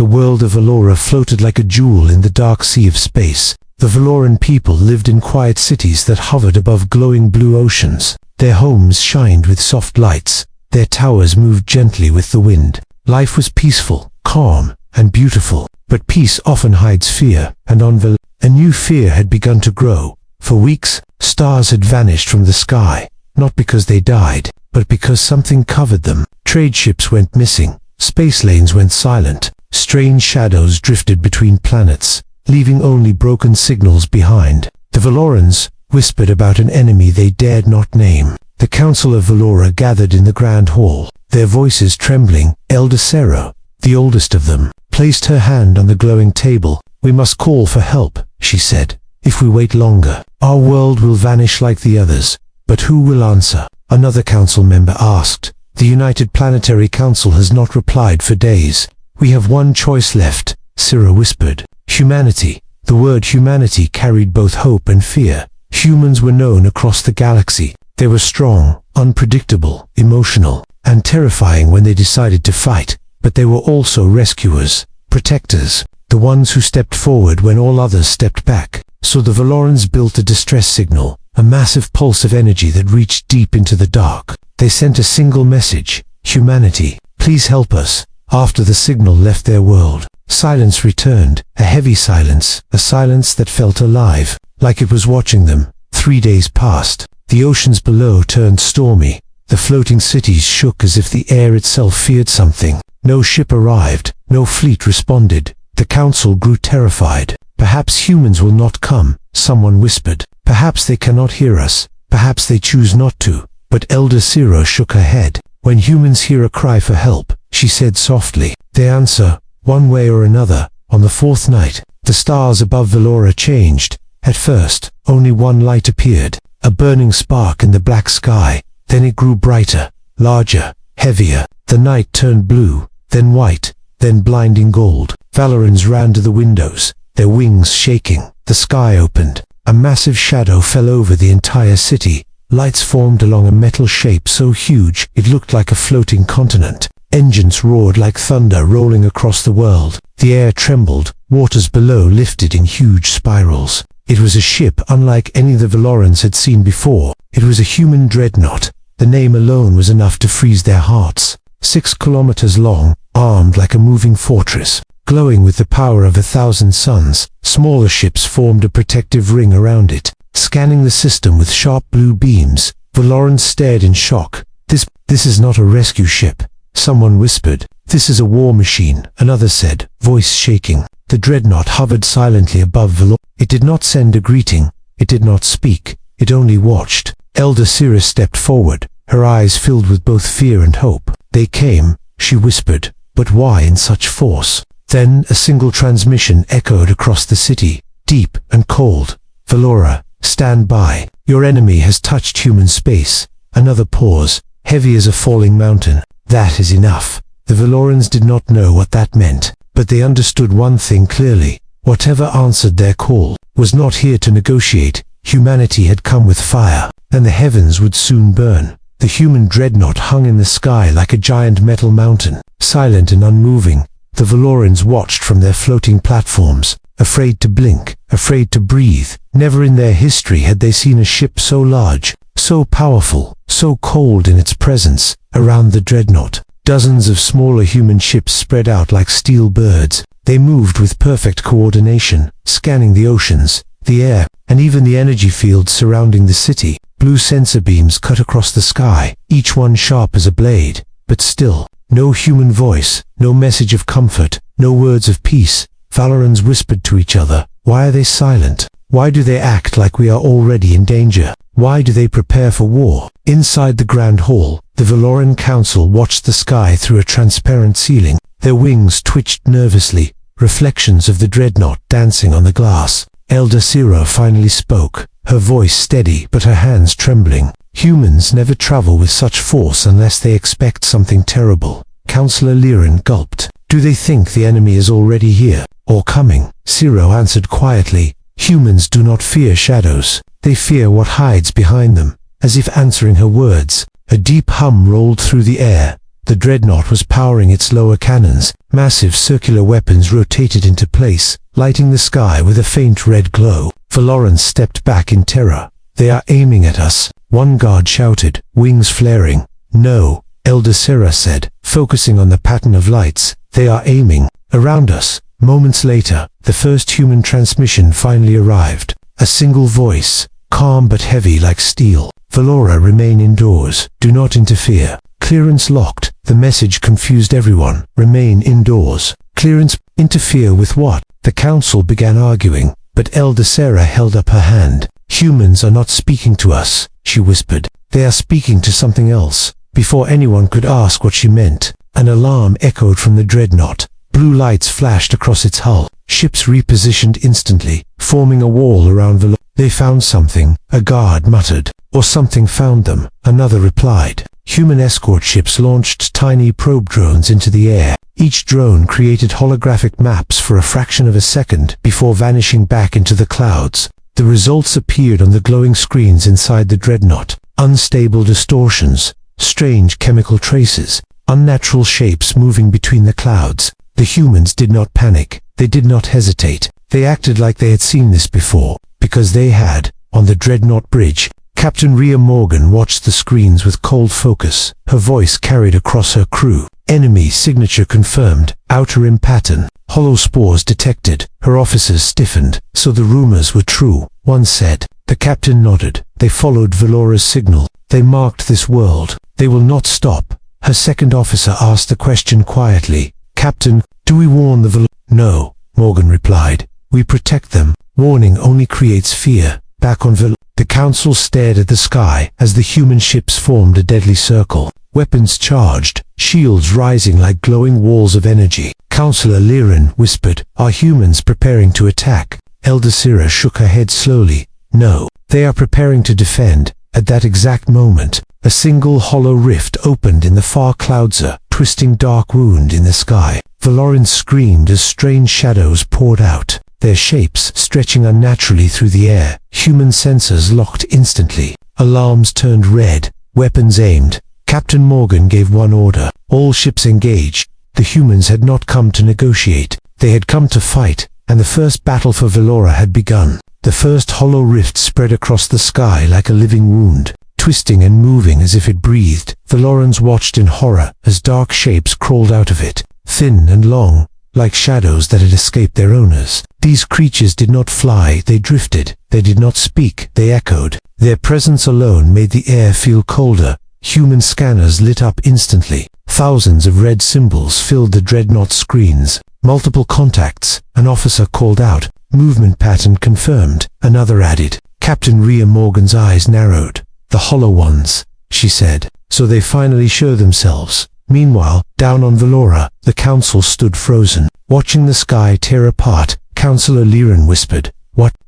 The world of Valora floated like a jewel in the dark sea of space. The Valoran people lived in quiet cities that hovered above glowing blue oceans. Their homes shined with soft lights. Their towers moved gently with the wind. Life was peaceful, calm, and beautiful. But peace often hides fear, and on Valora, a new fear had begun to grow. For weeks, stars had vanished from the sky, not because they died, but because something covered them. Trade ships went missing. Space lanes went silent. Strange shadows drifted between planets, leaving only broken signals behind. The Valorans whispered about an enemy they dared not name. The Council of Valora gathered in the Grand Hall, their voices trembling. Elder Sarah, the oldest of them, placed her hand on the glowing table. "We must call for help," she said. "If we wait longer, our world will vanish like the others." "But who will answer?" another council member asked. "The United Planetary Council has not replied for days." "We have one choice left," Sarah whispered. "Humanity." The word humanity carried both hope and fear. Humans were known across the galaxy. They were strong, unpredictable, emotional, and terrifying when they decided to fight. But they were also rescuers, protectors, the ones who stepped forward when all others stepped back. So the Valorans built a distress signal, a massive pulse of energy that reached deep into the dark. They sent a single message: "Humanity, please help us." After the signal left their world, silence returned, a heavy silence, a silence that felt alive, like it was watching them. 3 days passed. The oceans below turned stormy. The floating cities shook as if the air itself feared something. No ship arrived, no fleet responded. The council grew terrified. "Perhaps humans will not come," someone whispered. "Perhaps they cannot hear us. Perhaps they choose not to." But Elder Zero shook her head. "When humans hear a cry for help," she said softly, "they answer, one way or another." On the 4th night, the stars above Valora changed. At first, only one light appeared, a burning spark in the black sky. Then it grew brighter, larger, heavier. The night turned blue, then white, then blinding gold. Valorans ran to the windows, their wings shaking. The sky opened. A massive shadow fell over the entire city. Lights formed along a metal shape so huge it looked like a floating continent. Engines roared like thunder rolling across the world. The air trembled. Waters below lifted in huge spirals. It was a ship unlike any the Valorans had seen before. It was a human dreadnought. The name alone was enough to freeze their hearts. 6 kilometers long, armed like a moving fortress, glowing with the power of 1,000 suns. Smaller ships formed a protective ring around it, scanning the system with sharp blue beams. Valorans stared in shock. This is not a rescue ship," someone whispered. "This is a war machine," another said, voice shaking. The dreadnought hovered silently above Valora. It did not send a greeting. It did not speak. It only watched. Elder Cirrus stepped forward, her eyes filled with both fear and hope. "They came," she whispered, "but why in such force?" Then a single transmission echoed across the city, deep and cold. "Valora, stand by. Your enemy has touched human space." Another pause, heavy as a falling mountain. "That is enough." The Valorans did not know what that meant, but they understood one thing clearly. Whatever answered their call was not here to negotiate. Humanity had come with fire, and the heavens would soon burn. The human dreadnought hung in the sky like a giant metal mountain, silent and unmoving. The Valorans watched from their floating platforms, afraid to blink, afraid to breathe. Never in their history had they seen a ship so large, so powerful, so cold in its presence. Around the dreadnought, dozens of smaller human ships spread out like steel birds. They moved with perfect coordination, scanning the oceans, the air, and even the energy fields surrounding the city. Blue sensor beams cut across the sky, each one sharp as a blade. But still, no human voice, no message of comfort, no words of peace. Valorans whispered to each other. Why are they silent? Why do they act like we are already in danger? Why do they prepare for war? Inside the Grand Hall, the Valoran Council watched the sky through a transparent ceiling. Their wings twitched nervously, reflections of the dreadnought dancing on the glass. Elder Zero finally spoke, her voice steady but her hands trembling. "Humans never travel with such force unless they expect something terrible." Councillor Liren gulped. "Do they think the enemy is already here, or coming?" Zero answered quietly. "Humans do not fear shadows. They fear what hides behind them." As if answering her words, a deep hum rolled through the air. The Dreadnought was powering its lower cannons. Massive circular weapons rotated into place, lighting the sky with a faint red glow. Valoran stepped back in terror. "They are aiming at us," one guard shouted, wings flaring. "No," Elder Sarah said, focusing on the pattern of lights. "They are aiming around us." Moments later, the first human transmission finally arrived. A single voice, calm but heavy like steel. "Valora, remain indoors. Do not interfere. Clearance locked." The message confused everyone. Remain indoors. Clearance. Interfere with what? The council began arguing, but Elder Sarah held up her hand. "Humans are not speaking to us," she whispered. "They are speaking to something else." Before anyone could ask what she meant, an alarm echoed from the Dreadnought. Blue lights flashed across its hull. Ships repositioned instantly, forming a wall around Valora. "They found something," a guard muttered. "Or something found them," another replied. Human escort ships launched tiny probe drones into the air. Each drone created holographic maps for a fraction of a second before vanishing back into the clouds. The results appeared on the glowing screens inside the Dreadnought. Unstable distortions, strange chemical traces, unnatural shapes moving between the clouds. The humans did not panic. They did not hesitate. They acted like they had seen this before, because they had. On the Dreadnought bridge, Captain Rhea Morgan watched the screens with cold focus. Her voice carried across her crew. "Enemy signature confirmed. Outer rim pattern. Hollow spores detected." Her officers stiffened. "So the rumors were true," one said. The captain nodded. "They followed Valora's signal. They marked this world. They will not stop." Her second officer asked the question quietly. "Captain, do we warn the Valora?" "No," Morgan replied. "We protect them. Warning only creates fear." Back on Valora, the council stared at the sky as the human ships formed a deadly circle. Weapons charged, shields rising like glowing walls of energy. Counselor Liren whispered, "Are humans preparing to attack?" Elder Sarah shook her head slowly. "No, they are preparing to defend." At that exact moment, a single hollow rift opened in the far clouds, a twisting dark wound in the sky. Valoran screamed as strange shadows poured out, their shapes stretching unnaturally through the air. Human sensors locked instantly. Alarms turned red, weapons aimed. Captain Morgan gave one order: all ships engage. The humans had not come to negotiate. They had come to fight, and the first battle for Valora had begun. The first hollow rift spread across the sky like a living wound, twisting and moving as if it breathed. Valorans watched in horror as dark shapes crawled out of it, thin and long, like shadows that had escaped their owners. These creatures did not fly, they drifted. They did not speak, they echoed. Their presence alone made the air feel colder. Human scanners lit up instantly. Thousands of red symbols filled the Dreadnought screens. Multiple contacts. An officer called out. Movement pattern confirmed. Another added. Captain Rhea Morgan's eyes narrowed. "The hollow ones," she said. "So they finally show themselves." Meanwhile, down on Valora, the council stood frozen, watching the sky tear apart. Counselor Liren whispered,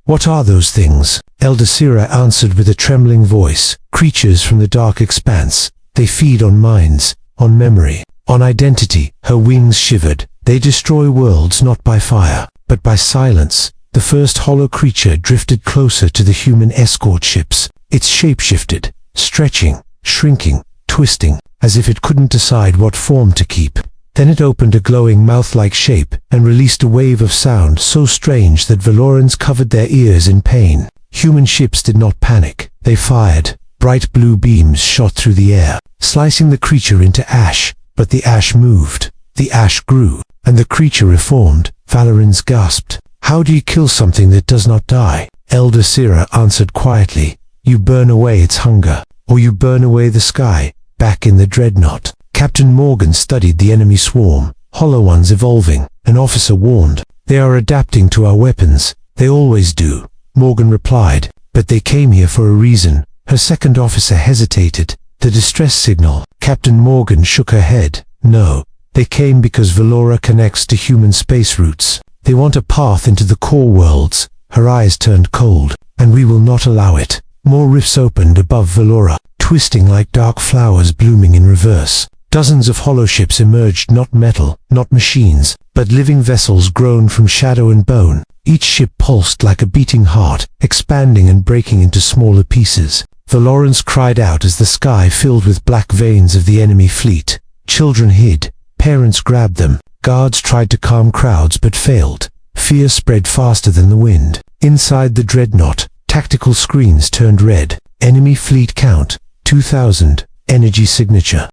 What are those things?" Elder Sarah answered with a trembling voice. "Creatures from the dark expanse. They feed on minds, on memory, on identity." Her wings shivered. "They destroy worlds not by fire, but by silence." The first hollow creature drifted closer to the human escort ships. Its shape shifted, stretching, shrinking, twisting, as if it couldn't decide what form to keep. Then it opened a glowing mouth-like shape and released a wave of sound so strange that Valorans covered their ears in pain. Human ships did not panic. They fired. Bright blue beams shot through the air, slicing the creature into ash. But the ash moved. The ash grew, and the creature reformed. Valorans gasped. "How do you kill something that does not die?" Elder Sarah answered quietly. "You burn away its hunger, or you burn away the sky." Back in the Dreadnought, Captain Morgan studied the enemy swarm, hollow ones evolving. An officer warned, "They are adapting to our weapons. They always do." Morgan replied, "But they came here for a reason." Her second officer hesitated. "The distress signal." Captain Morgan shook her head. "No, they came because Valora connects to human space routes. They want a path into the core worlds." Her eyes turned cold. "And we will not allow it." More rifts opened above Valora, twisting like dark flowers blooming in reverse. Dozens of holoships emerged, not metal, not machines, but living vessels grown from shadow and bone. Each ship pulsed like a beating heart, expanding and breaking into smaller pieces. Valorans cried out as the sky filled with black veins of the enemy fleet. Children hid. Parents grabbed them. Guards tried to calm crowds but failed. Fear spread faster than the wind. Inside the Dreadnought, tactical screens turned red. Enemy fleet count, 2,000. Energy signature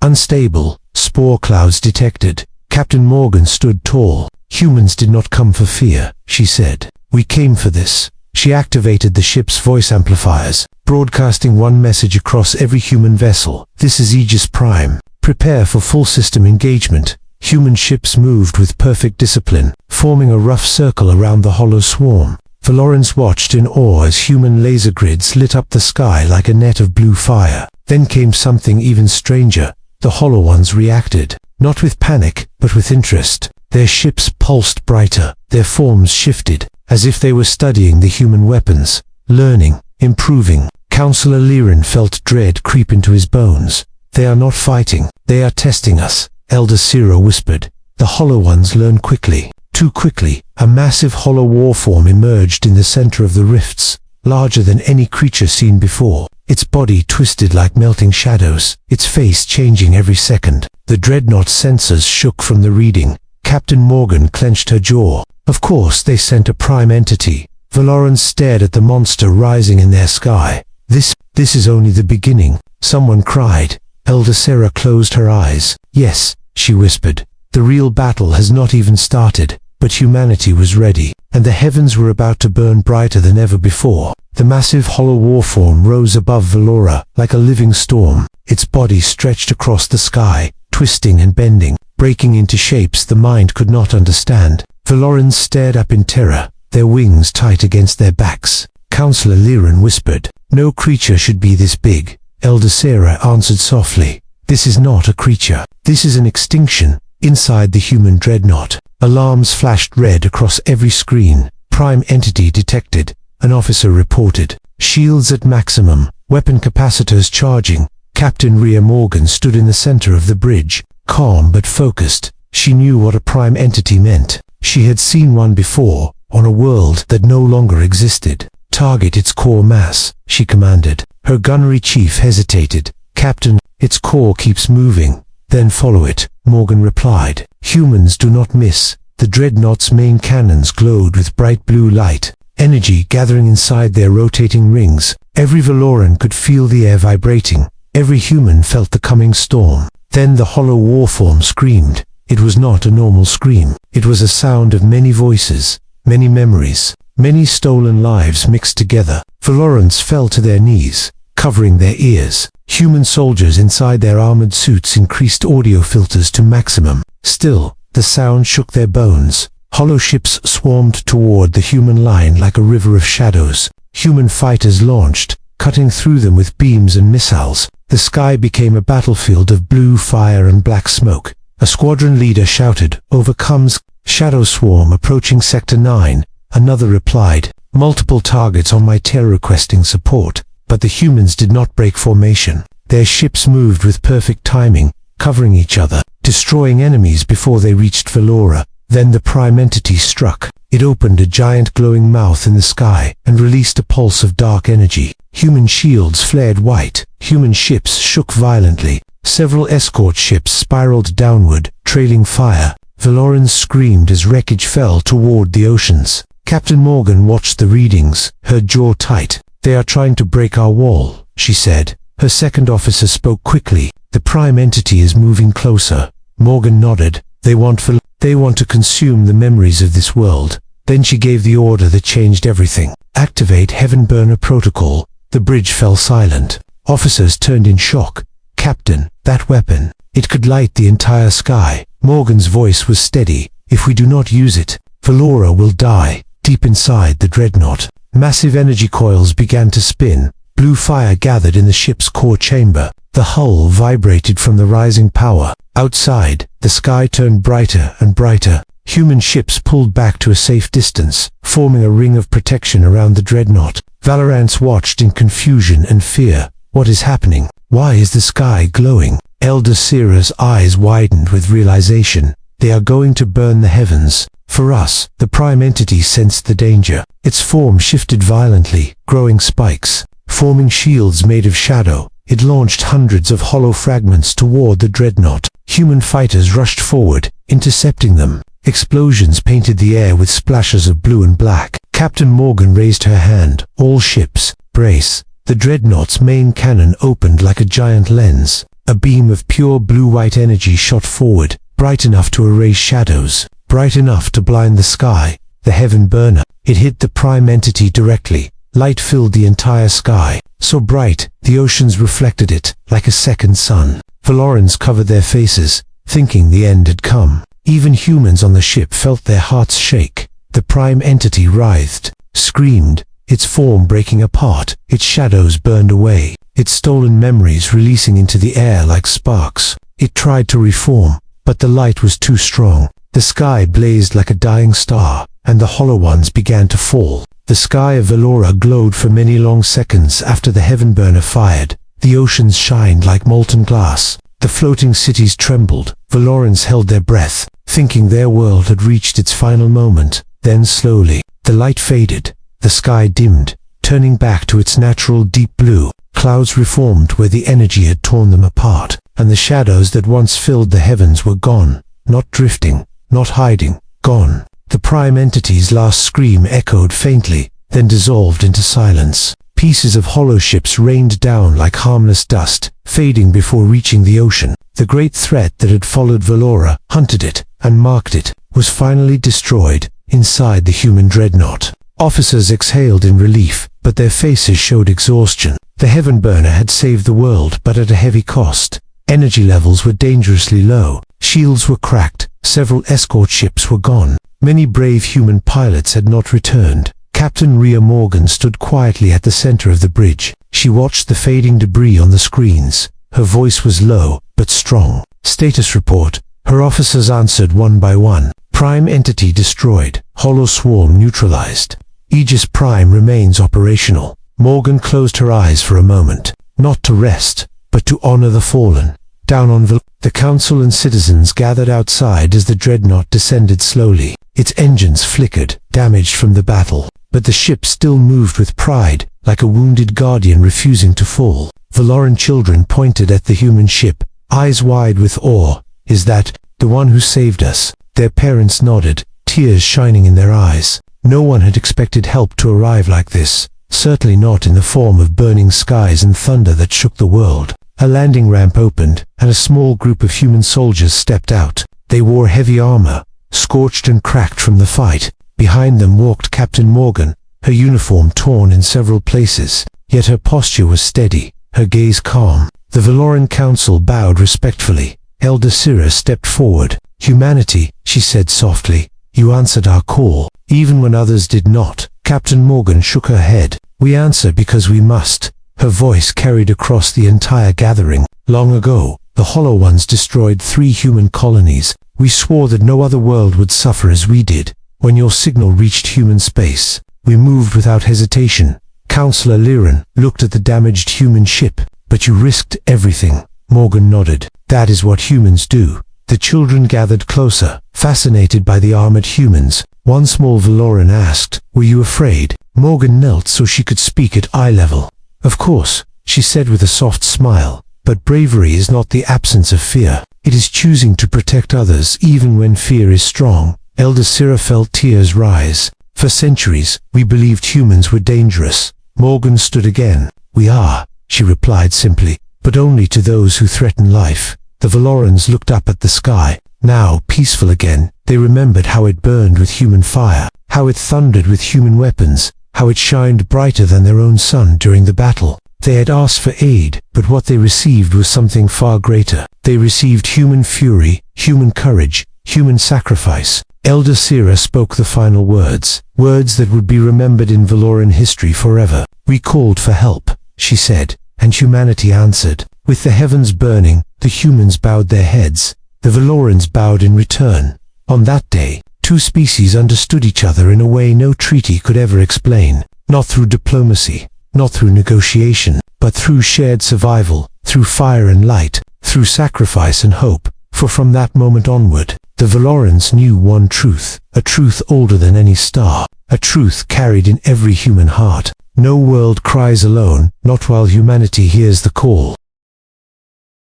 unstable. Spore clouds detected. Captain Morgan stood tall. Humans did not come for fear, she said. We came for this. She activated the ship's voice amplifiers, broadcasting one message across every human vessel. This is Aegis Prime. Prepare for full system engagement. Human ships moved with perfect discipline, forming a rough circle around the hollow swarm. Valorans watched in awe as human laser grids lit up the sky like a net of blue fire. Then came something even stranger. The hollow ones reacted, not with panic, but with interest. Their ships pulsed brighter, their forms shifted, as if they were studying the human weapons, learning, improving. Counselor Liren felt dread creep into his bones. They are not fighting, they are testing us, Elder Sira whispered. The hollow ones learn quickly. Too quickly. A massive hollow warform emerged in the center of the rifts, larger than any creature seen before. Its body twisted like melting shadows, its face changing every second. The Dreadnought sensors shook from the reading. Captain Morgan clenched her jaw. Of course they sent a prime entity. Valorans stared at the monster rising in their sky. This is only the beginning, someone cried. Elder Sarah closed her eyes. Yes, she whispered. The real battle has not even started, but humanity was ready, and the heavens were about to burn brighter than ever before. The massive hollow warform rose above Valora like a living storm. Its body stretched across the sky, twisting and bending, breaking into shapes the mind could not understand. Valorans stared up in terror, their wings tight against their backs. Counselor Liren whispered, "No creature should be this big." Elder Sarah answered softly, "This is not a creature. This is an extinction." Inside the human Dreadnought, alarms flashed red across every screen. Prime entity detected, an officer reported. Shields at maximum, weapon capacitors charging. Captain Rhea Morgan stood in the center of the bridge, calm but focused. She knew what a prime entity meant. She had seen one before, on a world that no longer existed. "Target its core mass," she commanded. Her gunnery chief hesitated. "Captain, its core keeps moving." "Then follow it," Morgan replied. Humans do not miss. The Dreadnought's main cannons glowed with bright blue light, energy gathering inside their rotating rings. Every Valoran could feel the air vibrating. Every human felt the coming storm. Then the hollow warform screamed. It was not a normal scream. It was a sound of many voices, many memories, many stolen lives mixed together. Valorans fell to their knees, covering their ears. Human soldiers inside their armored suits increased audio filters to maximum. Still, the sound shook their bones. Hollow ships swarmed toward the human line like a river of shadows. Human fighters launched, cutting through them with beams and missiles. The sky became a battlefield of blue fire and black smoke. A squadron leader shouted, "Overcomes Shadow Swarm approaching Sector 9. Another replied, "Multiple targets on my tail requesting support." But the humans did not break formation. Their ships moved with perfect timing, covering each other, destroying enemies before they reached Valora. Then the prime entity struck. It opened a giant glowing mouth in the sky and released a pulse of dark energy. Human shields flared white. Human ships shook violently. Several escort ships spiraled downward, trailing fire. Valorans screamed as wreckage fell toward the oceans. Captain Morgan watched the readings, her jaw tight. "They are trying to break our wall," she said. Her second officer spoke quickly. "The prime entity is moving closer." Morgan nodded. They want to consume the memories of this world." Then she gave the order that changed everything. "Activate Heaven Burner Protocol." The bridge fell silent. Officers turned in shock. "Captain, that weapon. It could light the entire sky." Morgan's voice was steady. "If we do not use it, Valora will die." Deep inside the Dreadnought, massive energy coils began to spin. Blue fire gathered in the ship's core chamber. The hull vibrated from the rising power. Outside, the sky turned brighter and brighter. Human ships pulled back to a safe distance, forming a ring of protection around the Dreadnought. Valorants watched in confusion and fear. What is happening? Why is the sky glowing? Elder Sira's eyes widened with realization. They are going to burn the heavens. For us, the prime entity sensed the danger. Its form shifted violently, growing spikes, forming shields made of shadow. It launched hundreds of hollow fragments toward the dreadnought. Human fighters rushed forward, intercepting them. Explosions painted the air with splashes of blue and black. Captain Morgan raised her hand. All ships, brace. The dreadnought's main cannon opened like a giant lens. A beam of pure blue-white energy shot forward, bright enough to erase shadows, bright enough to blind the sky. The heaven burner. It hit the prime entity directly. Light filled the entire sky, so bright, the oceans reflected it, like a second sun. Valorans covered their faces, thinking the end had come. Even humans on the ship felt their hearts shake. The prime entity writhed, screamed, its form breaking apart, its shadows burned away, its stolen memories releasing into the air like sparks. It tried to reform, but the light was too strong. The sky blazed like a dying star, and the hollow ones began to fall. The sky of Valora glowed for many long seconds after the heaven burner fired. The oceans shined like molten glass. The floating cities trembled. Valorans held their breath, thinking their world had reached its final moment. Then slowly, the light faded. The sky dimmed, turning back to its natural deep blue. Clouds reformed where the energy had torn them apart, and the shadows that once filled the heavens were gone. Not drifting, not hiding, gone. The prime entity's last scream echoed faintly, then dissolved into silence. Pieces of hollow ships rained down like harmless dust, fading before reaching the ocean. The great threat that had followed Valora, hunted it, and marked it, was finally destroyed, inside the human dreadnought. Officers exhaled in relief, but their faces showed exhaustion. The heaven burner had saved the world, but at a heavy cost. Energy levels were dangerously low. Shields were cracked. Several escort ships were gone. Many brave human pilots had not returned. Captain Rhea Morgan stood quietly at the center of the bridge. She watched the fading debris on the screens. Her voice was low, but strong. Status report. Her officers answered one by one. Prime entity destroyed. Hollow swarm neutralized. Aegis Prime remains operational. Morgan closed her eyes for a moment. Not to rest, but to honor the fallen. Down on the council and citizens gathered outside as the dreadnought descended slowly. Its engines flickered, damaged from the battle, but the ship still moved with pride, like a wounded guardian refusing to fall. Valoran children pointed at the human ship, eyes wide with awe. Is that the one who saved us? Their parents nodded, tears shining in their eyes. No one had expected help to arrive like this, certainly not in the form of burning skies and thunder that shook the world. A landing ramp opened, and a small group of human soldiers stepped out. They wore heavy armor, scorched and cracked from the fight. Behind them walked Captain Morgan, her uniform torn in several places, yet her posture was steady, her gaze calm. The Valoran Council bowed respectfully. Elder Syrah stepped forward. "Humanity," she said softly, "you answered our call, even when others did not." Captain Morgan shook her head. "We answer because we must." Her voice carried across the entire gathering. "Long ago, the Hollow Ones destroyed 3 human colonies. We swore that no other world would suffer as we did. When your signal reached human space, we moved without hesitation." Counselor Liran looked at the damaged human ship. "But you risked everything." Morgan nodded. "That is what humans do." The children gathered closer, fascinated by the armored humans. One small Valoran asked, "Were you afraid?" Morgan knelt so she could speak at eye level. "Of course," she said with a soft smile, "but bravery is not the absence of fear. It is choosing to protect others even when fear is strong." Elder Syrah felt tears rise. "For centuries, we believed humans were dangerous." Morgan stood again. "We are," she replied simply, "but only to those who threaten life." The Valorans looked up at the sky. Now peaceful again, they remembered how it burned with human fire, how it thundered with human weapons, how it shined brighter than their own sun during the battle. They had asked for aid, but what they received was something far greater. They received human fury, human courage, human sacrifice. Elder Syrah spoke the final words, words that would be remembered in Valoran history forever. "We called for help," she said, and humanity answered. With the heavens burning, the humans bowed their heads. The Valorans bowed in return. On that day, 2 species understood each other in a way no treaty could ever explain. Not through diplomacy, not through negotiation, but through shared survival, through fire and light, through sacrifice and hope. For from that moment onward, the Valorans knew one truth, a truth older than any star, a truth carried in every human heart. No world cries alone, not while humanity hears the call.